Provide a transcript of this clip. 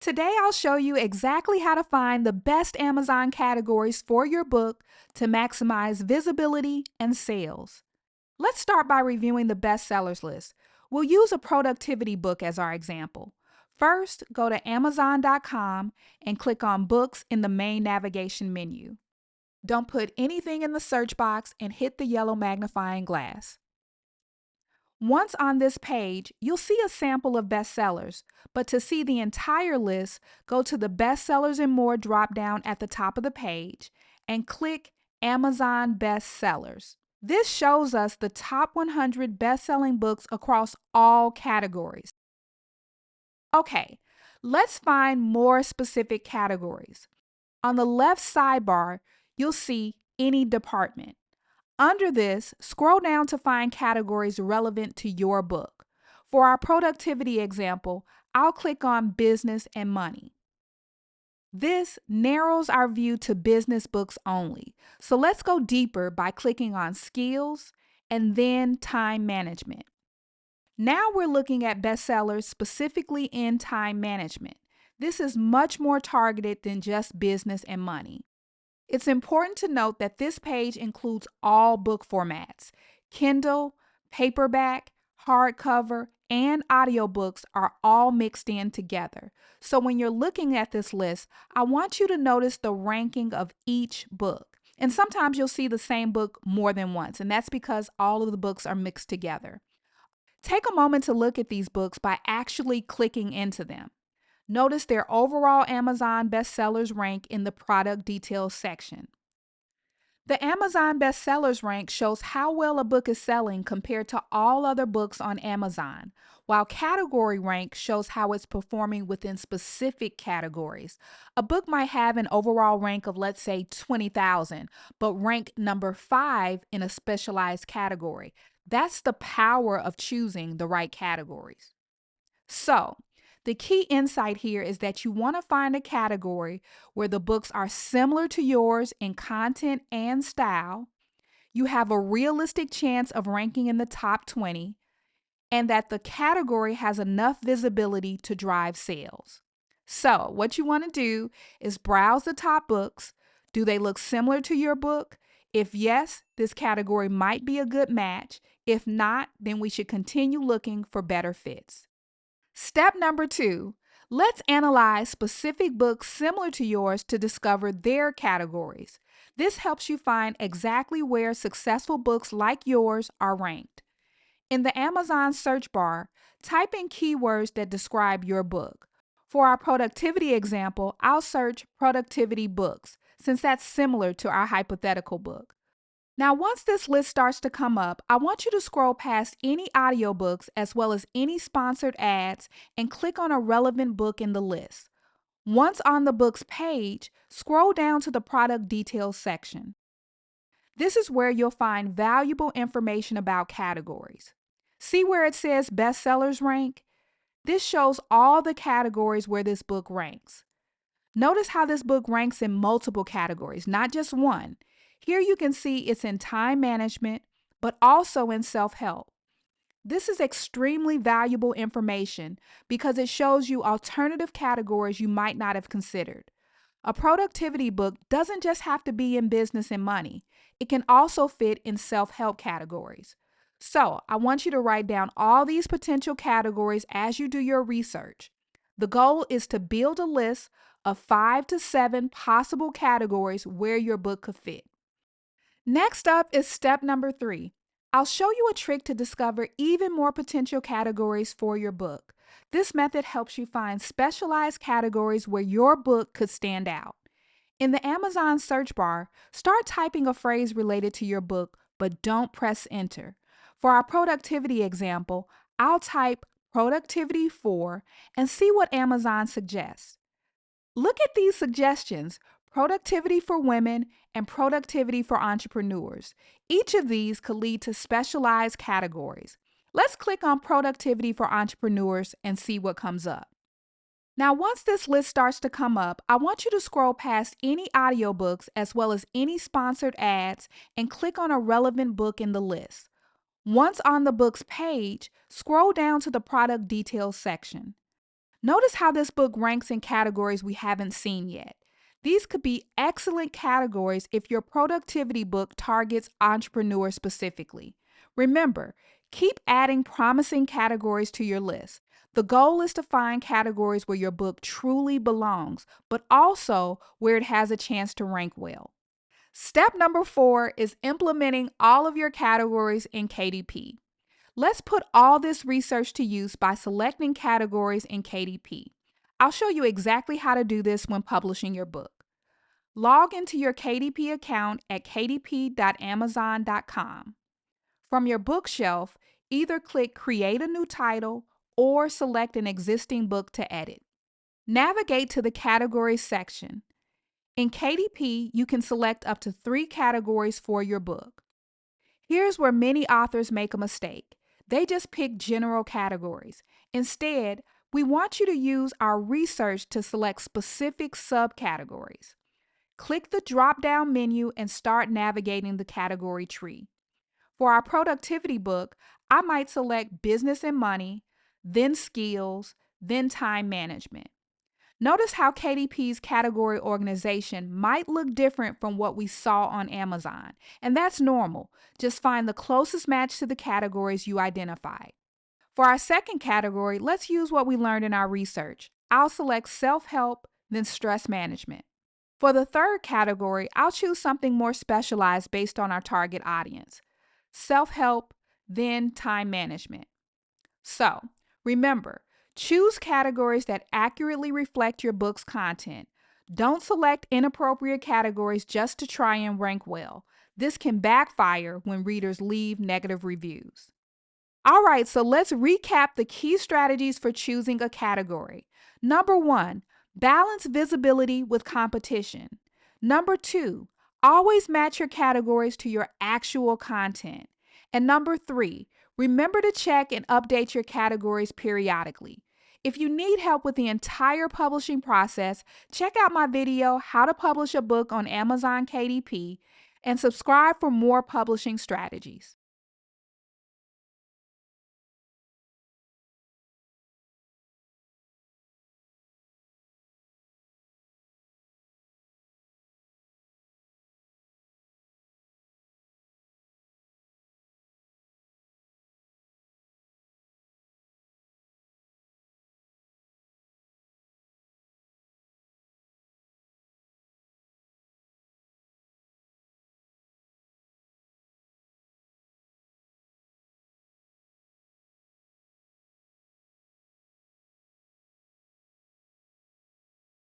Today, I'll show you exactly how to find the best Amazon categories for your book to maximize visibility and sales. Let's start by reviewing the bestsellers list. We'll use a productivity book as our example. First, go to Amazon.com and click on Books in the main navigation menu. Don't put anything in the search box and hit the yellow magnifying glass. Once on this page, you'll see a sample of bestsellers, but to see the entire list, go to the Bestsellers and More drop-down at the top of the page and click Amazon Bestsellers. This shows us the top 100 best-selling books across all categories. Okay, let's find more specific categories. On the left sidebar, you'll see Any Department. Under this, scroll down to find categories relevant to your book. For our productivity example, I'll click on Business and Money. This narrows our view to business books only. So let's go deeper by clicking on Skills and then Time Management. Now we're looking at bestsellers specifically in time management. This is much more targeted than just business and money. It's important to note that this page includes all book formats. Kindle, paperback, hardcover, and audiobooks are all mixed in together. So when you're looking at this list, I want you to notice the ranking of each book. And sometimes you'll see the same book more than once, and that's because all of the books are mixed together. Take a moment to look at these books by actually clicking into them. Notice their overall Amazon bestsellers rank in the product details section. The Amazon bestsellers rank shows how well a book is selling compared to all other books on Amazon, while category rank shows how it's performing within specific categories. A book might have an overall rank of, let's say, 20,000, but rank number 5 in a specialized category. That's the power of choosing the right categories. So, the key insight here is that you want to find a category where the books are similar to yours in content and style, you have a realistic chance of ranking in the top 20, and that the category has enough visibility to drive sales. So, what you want to do is browse the top books. Do they look similar to your book? If yes, this category might be a good match. If not, then we should continue looking for better fits. Step number 2, let's analyze specific books similar to yours to discover their categories. This helps you find exactly where successful books like yours are ranked. In the Amazon search bar, type in keywords that describe your book. For our productivity example, I'll search productivity books, since that's similar to our hypothetical book. Now, once this list starts to come up, I want you to scroll past any audiobooks as well as any sponsored ads and click on a relevant book in the list. Once on the book's page, scroll down to the product details section. This is where you'll find valuable information about categories. See where it says bestsellers rank? This shows all the categories where this book ranks. Notice how this book ranks in multiple categories, not just one. Here you can see it's in time management, but also in self-help. This is extremely valuable information because it shows you alternative categories you might not have considered. A productivity book doesn't just have to be in business and money. It can also fit in self-help categories. So, I want you to write down all these potential categories as you do your research. The goal is to build a list of 5 to 7 possible categories where your book could fit. Next up is step number 3. I'll show you a trick to discover even more potential categories for your book. This method helps you find specialized categories where your book could stand out. In the Amazon search bar, start typing a phrase related to your book, but don't press enter. For our productivity example, I'll type productivity for and see what Amazon suggests. Look at these suggestions: productivity for women and productivity for entrepreneurs. Each of these could lead to specialized categories. Let's click on productivity for entrepreneurs and see what comes up. Now, once this list starts to come up, I want you to scroll past any audiobooks as well as any sponsored ads and click on a relevant book in the list. Once on the book's page, scroll down to the product details section. Notice how this book ranks in categories we haven't seen yet. These could be excellent categories if your productivity book targets entrepreneurs specifically. Remember, keep adding promising categories to your list. The goal is to find categories where your book truly belongs, but also where it has a chance to rank well. Step number 4 is implementing all of your categories in KDP. Let's put all this research to use by selecting categories in KDP. I'll show you exactly how to do this when publishing your book. Log into your KDP account at kdp.amazon.com. From your bookshelf, either click Create a New Title or select an existing book to edit. Navigate to the Categories section. In KDP, you can select up to 3 categories for your book. Here's where many authors make a mistake. They just pick general categories. Instead, we want you to use our research to select specific subcategories. Click the drop-down menu and start navigating the category tree. For our productivity book, I might select business and money, then skills, then time management. Notice how KDP's category organization might look different from what we saw on Amazon, and that's normal. Just find the closest match to the categories you identified. For our second category, let's use what we learned in our research. I'll select self-help, then stress management. For the third category, I'll choose something more specialized based on our target audience. Self-help, then time management. So, remember, choose categories that accurately reflect your book's content. Don't select inappropriate categories just to try and rank well. This can backfire when readers leave negative reviews. All right, so let's recap the key strategies for choosing a category. Number 1, balance visibility with competition. Number 2, always match your categories to your actual content. And number 3, remember to check and update your categories periodically. If you need help with the entire publishing process, check out my video, How to Publish a Book on Amazon KDP, and subscribe for more publishing strategies.